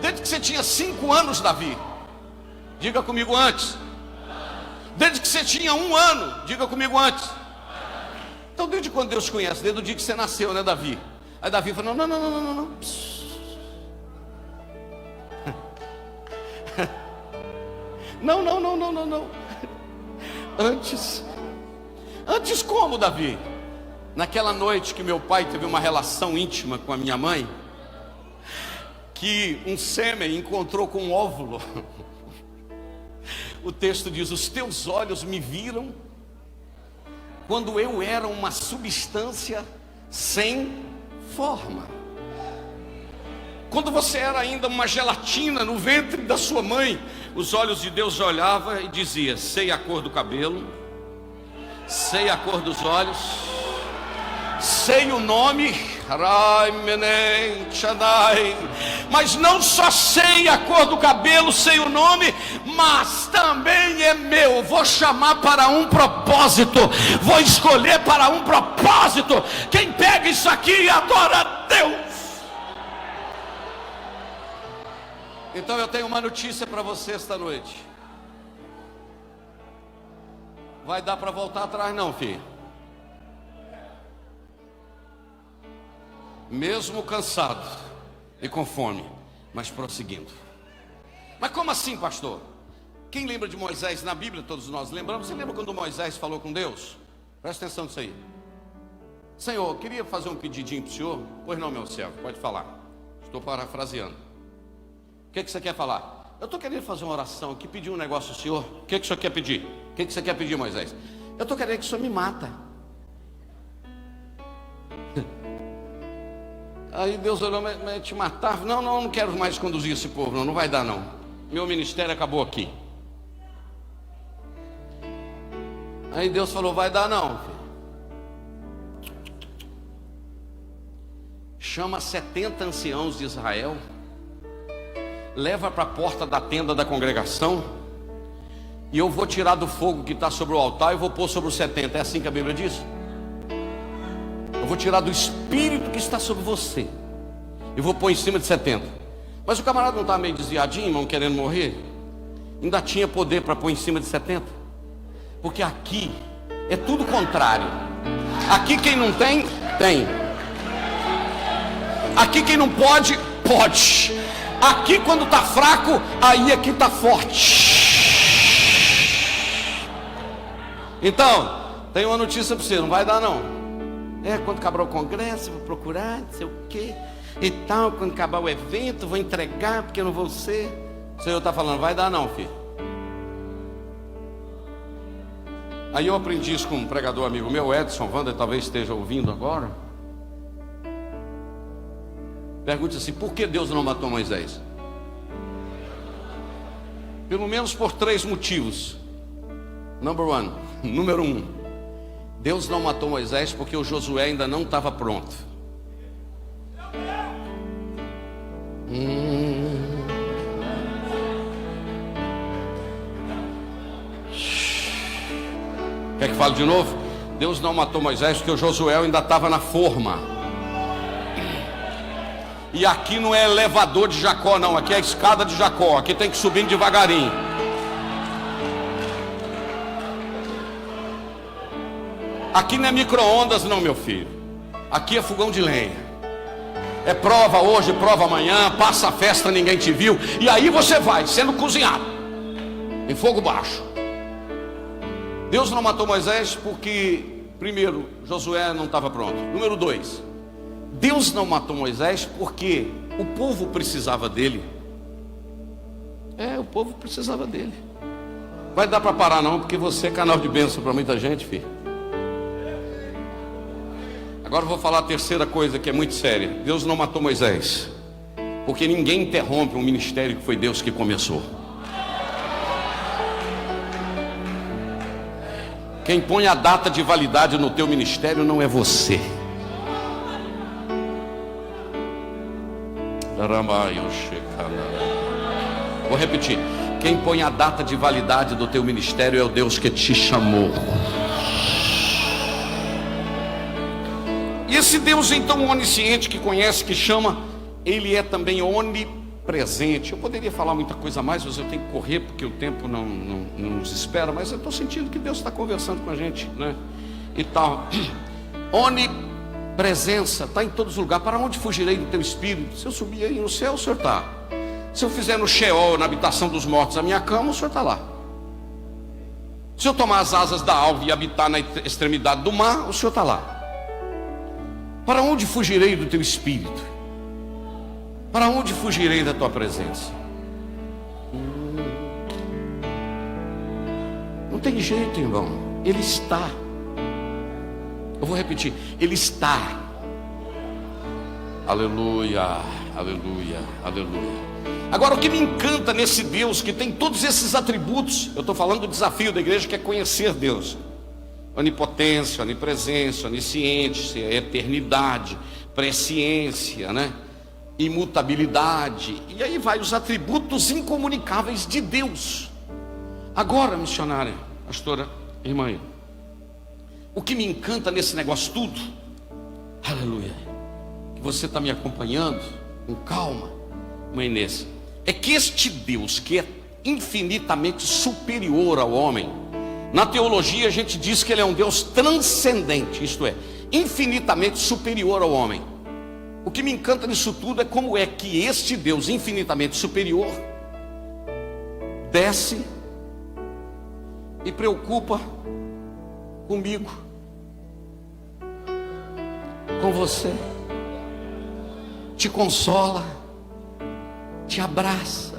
Desde que você tinha 5 anos, Davi. Diga comigo, antes. Desde que você tinha 1 ano, diga comigo, antes. Então, desde quando Deus te conhece? Desde o dia que você nasceu, né, Davi? Aí Davi falou, não. Não. Antes como, Davi? Naquela noite que meu pai teve uma relação íntima com a minha mãe, que um sêmen encontrou com um óvulo. O texto diz, os teus olhos me viram quando eu era uma substância sem forma. Quando você era ainda uma gelatina no ventre da sua mãe, os olhos de Deus olhavam e dizia, sei a cor do cabelo, sei a cor dos olhos, sei o nome, mas não só sei a cor do cabelo, sei o nome, mas também é meu. Vou chamar para um propósito, vou escolher para um propósito. Quem pega isso aqui e adora a Deus. Então eu tenho uma notícia para você esta noite. Vai dar para voltar atrás não, filho? Mesmo cansado e com fome, mas prosseguindo. Mas como assim, pastor? Quem lembra de Moisés na Bíblia? Todos nós lembramos. Você lembra quando Moisés falou com Deus? Presta atenção nisso aí. Senhor, eu queria fazer um pedidinho para o senhor. Pois não, meu servo, pode falar. Estou parafraseando. O que você quer falar? Eu estou querendo fazer uma oração aqui, pedir um negócio ao senhor. O que o senhor quer pedir? O que você quer pedir, Moisés? Eu estou querendo que o senhor me mata. Aí Deus olhou, mas te matar? Não quero mais conduzir esse povo, não vai dar não. Meu ministério acabou aqui. Aí Deus falou, vai dar não, filho. Chama 70 anciãos de Israel, leva para a porta da tenda da congregação, e eu vou tirar do fogo que está sobre o altar e vou pôr sobre os 70. É assim que a Bíblia diz? Eu vou tirar do espírito que está sobre você, e vou pôr em cima de 70. Mas o camarada não estava meio desviadinho, irmão, querendo morrer? Ainda tinha poder para pôr em cima de 70. Porque aqui é tudo contrário. Aqui quem não tem, tem. Aqui quem não pode, pode. Aqui quando está fraco, aí aqui está forte. Então, tem uma notícia para você, não vai dar não. Quando acabar o congresso, vou procurar, não sei o que e tal. Quando acabar o evento, vou entregar, porque eu não vou ser. O Senhor está falando, vai dar não, filho. Aí eu aprendi isso com um pregador amigo meu, Edson Wander, talvez esteja ouvindo agora. Pergunte assim, por que Deus não matou Moisés? Pelo menos por 3 motivos. Número 1, Deus não matou Moisés porque o Josué ainda não estava pronto. Quer que fale de novo? Deus não matou Moisés porque o Josué ainda estava na forma. E aqui não é elevador de Jacó não, aqui é a escada de Jacó. Aqui tem que subir devagarinho. Aqui não é micro-ondas não, meu filho. Aqui é fogão de lenha. É prova hoje, prova amanhã. Passa a festa, ninguém te viu. E aí você vai sendo cozinhado em fogo baixo. Deus não matou Moisés porque, primeiro, Josué não estava pronto. Número 2, Deus não matou Moisés porque o povo precisava dele. O povo precisava dele. Vai dar para parar não, porque você é canal de bênção para muita gente, filho. Agora eu vou falar a terceira coisa que é muito séria. Deus não matou Moisés porque ninguém interrompe um ministério que foi Deus que começou. Quem põe a data de validade no teu ministério não é você. Vou repetir. Quem põe a data de validade do teu ministério é o Deus que te chamou. E esse Deus então onisciente, que conhece, que chama, ele é também onipresente. Eu poderia falar muita coisa mais, mas eu tenho que correr porque o tempo não nos espera. Mas eu estou sentindo que Deus está conversando com a gente, né? E tal. Onipresença, está em todos os lugares. Para onde fugirei do teu espírito? Se eu subir aí no céu, o Senhor está. Se eu fizer no Sheol, na habitação dos mortos, a minha cama, o Senhor está lá. Se eu tomar as asas da alva e habitar na extremidade do mar, o Senhor está lá. Para onde fugirei do teu espírito? Para onde fugirei da tua presença? Não tem jeito, irmão. Ele está. Eu vou repetir. Ele está. Aleluia, aleluia, aleluia. Agora, o que me encanta nesse Deus que tem todos esses atributos, eu estou falando do desafio da igreja, que é conhecer Deus. Onipotência, onipresença, onisciência, eternidade, presciência, né? Imutabilidade. E aí vai os atributos incomunicáveis de Deus. Agora, missionária, pastora, irmã, o que me encanta nesse negócio tudo, aleluia, que você está me acompanhando com calma, mãe Inês, é que este Deus que é infinitamente superior ao homem, na teologia a gente diz que ele é um Deus transcendente, isto é, infinitamente superior ao homem. O que me encanta nisso tudo é como é que este Deus infinitamente superior desce e preocupa comigo, com você, te consola, te abraça.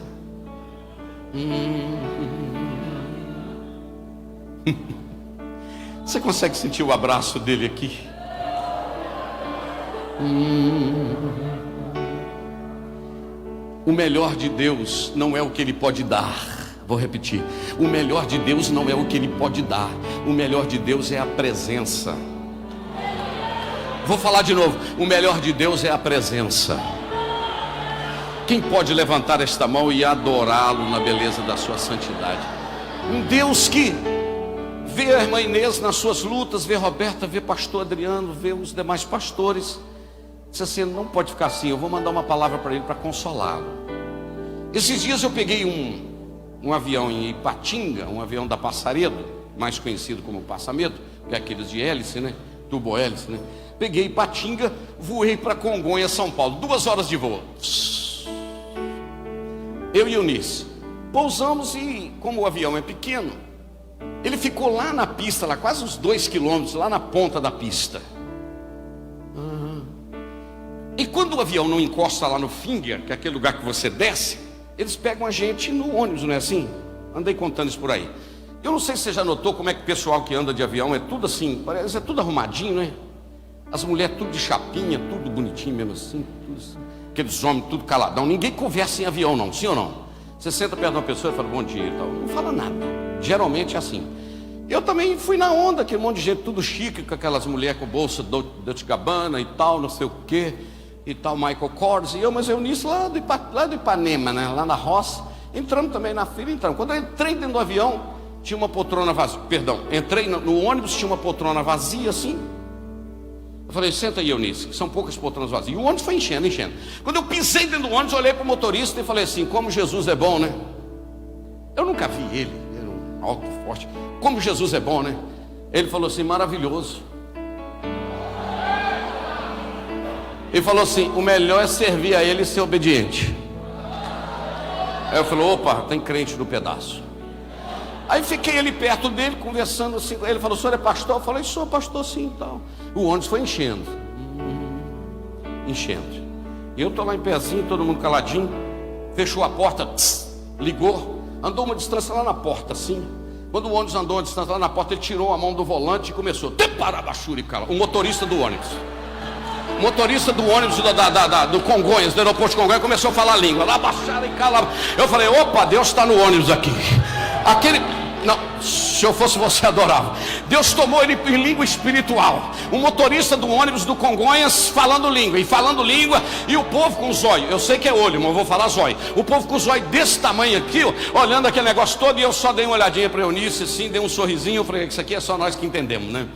Você consegue sentir o abraço dele aqui? O melhor de Deus não é o que ele pode dar. Vou repetir. O melhor de Deus não é o que ele pode dar. O melhor de Deus é a presença. Vou falar de novo. O melhor de Deus é a presença. Quem pode levantar esta mão e adorá-lo na beleza da sua santidade? Um Deus que vê a irmã Inês nas suas lutas, vê Roberta, vê pastor Adriano, vê os demais pastores, Disse assim: não pode ficar assim, eu vou mandar uma palavra para ele para consolá-lo. Esses dias eu peguei um avião em Ipatinga, um avião da Passaredo, mais conhecido como Passamedo, que é aqueles de hélice, né? Turbo-hélice, né? Peguei Ipatinga, voei para Congonhas, São Paulo, 2 horas de voo. Eu e Eunice pousamos e, como o avião é pequeno, ele ficou lá na pista, lá quase uns 2 quilômetros, lá na ponta da pista. E quando o avião não encosta lá no Finger, que é aquele lugar que você desce, eles pegam a gente no ônibus, não é assim? Andei contando isso por aí. Eu não sei se você já notou como é que o pessoal que anda de avião é tudo assim, parece é tudo arrumadinho, né? As mulheres tudo de chapinha, tudo bonitinho mesmo assim, tudo assim. Aqueles homens tudo caladão. Ninguém conversa em avião não, sim ou não? Você senta perto de uma pessoa e fala bom dia e tal, não fala nada. Geralmente é assim. Eu também fui na onda, aquele monte de gente tudo chique, com aquelas mulheres com bolsa Dolce & Gabbana e tal, não sei o quê, e tal, Michael Kors, e eu, mas eu nisso lá do Ipanema, né? Lá na roça, entramos também na fila, entramos. Quando eu entrei dentro do avião, tinha uma poltrona vazia, entrei no ônibus, tinha uma poltrona vazia assim. Eu falei, senta aí, Eunice, que são poucas poltronas vazias. E o ônibus foi enchendo. Quando eu pisei dentro do ônibus, olhei para o motorista e falei assim, como Jesus é bom, né? Eu nunca vi ele, era um alto, forte. Como Jesus é bom, né? Ele falou assim, maravilhoso. Ele falou assim, o melhor é servir a ele e ser obediente. Aí eu falei, opa, tem crente no pedaço. Aí fiquei ali perto dele, conversando assim com ele. Ele falou, o senhor é pastor? Eu falei, sou pastor sim e tal. O ônibus foi enchendo. Enchendo. E eu estou lá em pezinho, todo mundo caladinho. Fechou a porta, ligou. Andou uma distância lá na porta assim. Quando o ônibus andou uma distância lá na porta, ele tirou a mão do volante e começou. O motorista do ônibus. O motorista do ônibus do Congonhas, do aeroporto de Congonhas, começou a falar a língua. Lá baixaram e calaram. Eu falei, opa, Deus está no ônibus aqui. Não, se eu fosse você, adorava. Deus tomou ele em língua espiritual. O motorista do ônibus do Congonhas falando língua. E o povo com zóio. Eu sei que é olho, mas eu vou falar zóio. O povo com zóio desse tamanho aqui, ó, olhando aquele negócio todo. E eu só dei uma olhadinha para Eunice, assim, dei um sorrisinho. Eu falei, isso aqui é só nós que entendemos, né?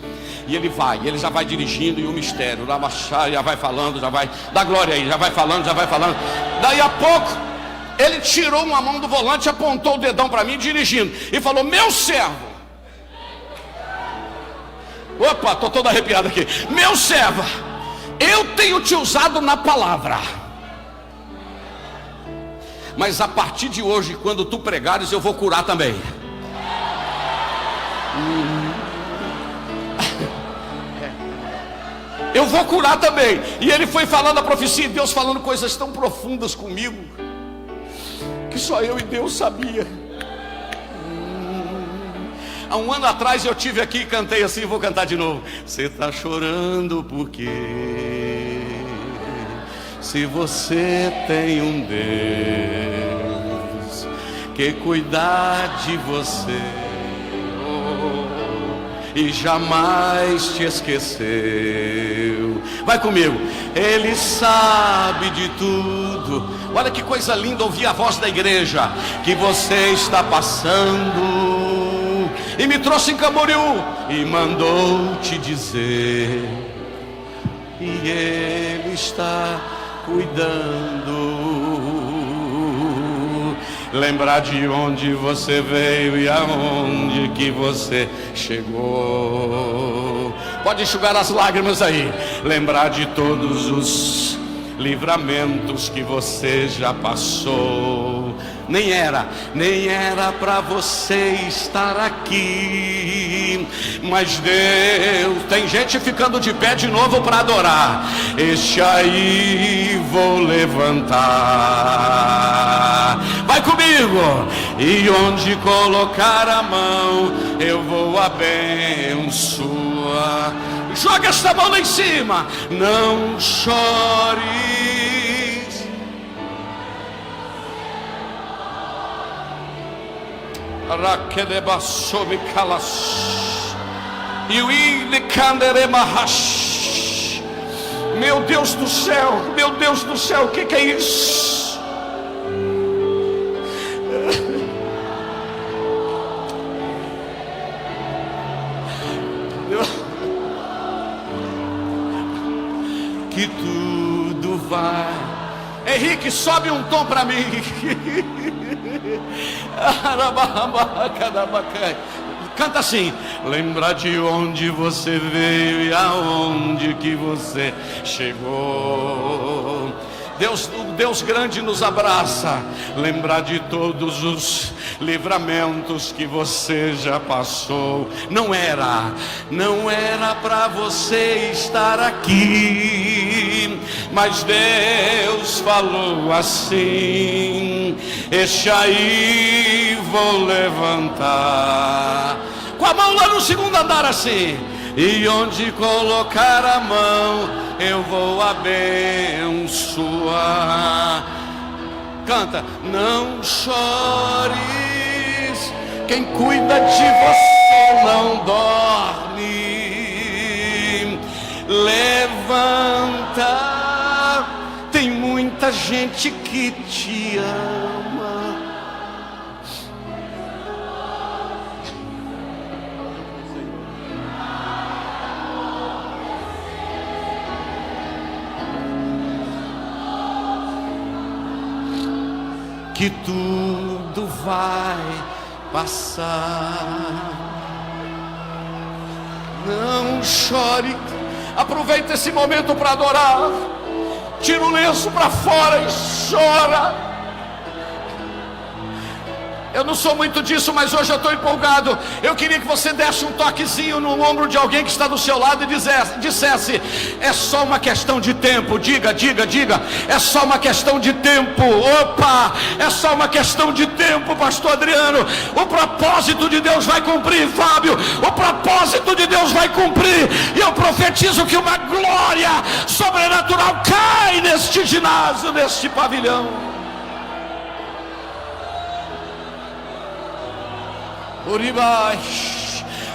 E ele já vai dirigindo. E o mistério, lá baixar, já vai falando, já vai, dá glória aí, já vai falando. Daí a pouco ele tirou uma mão do volante, apontou o dedão para mim dirigindo e falou, meu servo. Opa, estou todo arrepiado aqui. Meu servo, eu tenho te usado na palavra, mas a partir de hoje, quando tu pregares, eu vou curar também. Eu vou curar também. E ele foi falando a profecia, Deus falando coisas tão profundas comigo, que só eu e Deus sabia. Há um ano atrás eu tive aqui e cantei assim, vou cantar de novo. Você está chorando porque se você tem um Deus que cuidar de você e jamais te esqueceu. Vai comigo. Ele sabe de tudo. Olha que coisa linda ouvir a voz da igreja que você está passando. E me trouxe em Camboriú e mandou te dizer, e ele está cuidando. Lembrar de onde você veio e aonde que você chegou. Pode enxugar as lágrimas aí. Lembrar de todos os livramentos que você já passou. Nem era para você estar aqui, mas Deus, tem gente ficando de pé de novo para adorar. Este aí vou levantar. Vai comigo. E onde colocar a mão, eu vou abençoar. Joga esta mão lá em cima. Não chores. Meu Deus do céu, o que é isso? Que tu Henrique, sobe um tom para mim. Canta assim: lembra de onde você veio e aonde que você chegou. O Deus grande nos abraça. Lembrar de todos os livramentos que você já passou. Não era para você estar aqui, mas Deus falou assim: este aí vou levantar. Com a mão lá no segundo andar assim. E onde colocar a mão, eu vou abençoar. Canta: não chores, quem cuida de você não dorme. Levanta, tem muita gente que te ama. Que tudo vai passar. Não chore. Aproveita esse momento para adorar. Tira o lenço para fora e chora. Eu não sou muito disso, mas hoje eu estou empolgado. Eu queria que você desse um toquezinho no ombro de alguém que está do seu lado e dissesse: é só uma questão de tempo. Diga, é só uma questão de tempo. Opa, é só uma questão de tempo, pastor Adriano. O propósito de Deus vai cumprir, Fábio. O propósito de Deus vai cumprir. E eu profetizo que uma glória sobrenatural cai neste ginásio, neste pavilhão. Uribai,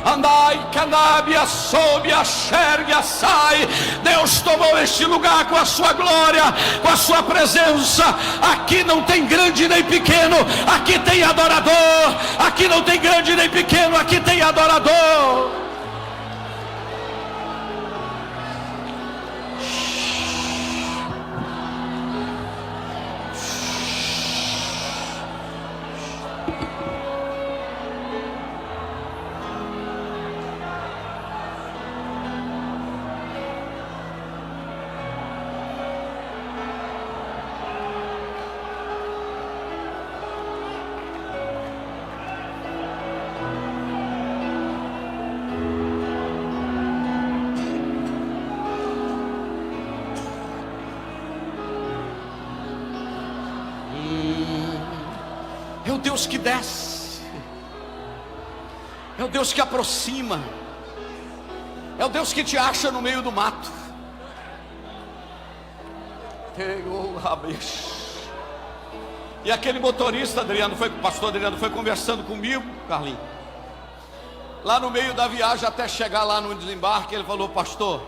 andai, canabia, soube, axergue, assai. Deus tomou este lugar com a sua glória, com a sua presença. Aqui não tem grande nem pequeno, aqui tem adorador. Aqui não tem grande nem pequeno, aqui tem adorador. É o Deus que desce, é o Deus que aproxima, é o Deus que te acha no meio do mato. E aquele motorista, pastor Adriano, foi conversando comigo, Carlinhos, lá no meio da viagem até chegar lá no desembarque. Ele falou: pastor,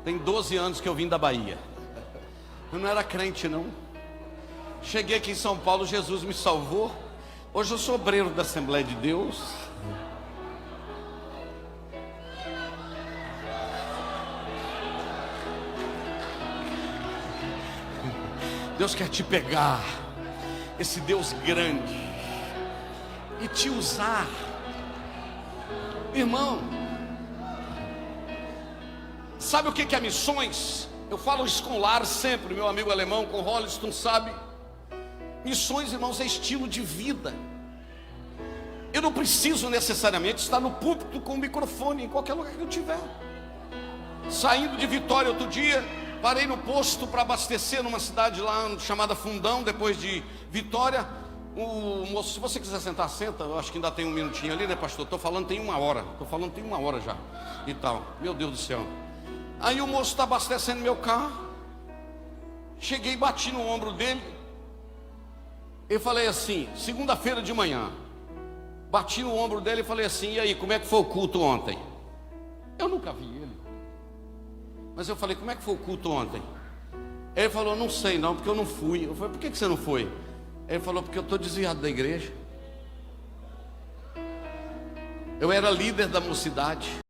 tem 12 anos que eu vim da Bahia. Eu não era crente não. Cheguei aqui em São Paulo, Jesus me salvou. Hoje eu sou obreiro da Assembleia de Deus. Deus quer te pegar, esse Deus grande, e te usar. Irmão, sabe o que é missões? Eu falo isso com Lars sempre, meu amigo alemão, com Holliston, sabe? Missões, irmãos, é estilo de vida. Eu não preciso necessariamente estar no púlpito com o microfone, em qualquer lugar que eu estiver. Saindo de Vitória outro dia, parei no posto para abastecer numa cidade lá chamada Fundão, depois de Vitória. O moço: se você quiser sentar, senta. Eu acho que ainda tem um minutinho ali, né, pastor? Estou falando tem uma hora já e tal. Meu Deus do céu. Aí o moço está abastecendo meu carro. Cheguei e bati no ombro dele. Eu falei assim, segunda-feira de manhã, bati no ombro dele e falei assim: e aí, como é que foi o culto ontem? Eu nunca vi ele, mas eu falei: como é que foi o culto ontem? Ele falou: não sei não, porque eu não fui. Eu falei: por que você não foi? Ele falou: porque eu estou desviado da igreja. Eu era líder da mocidade.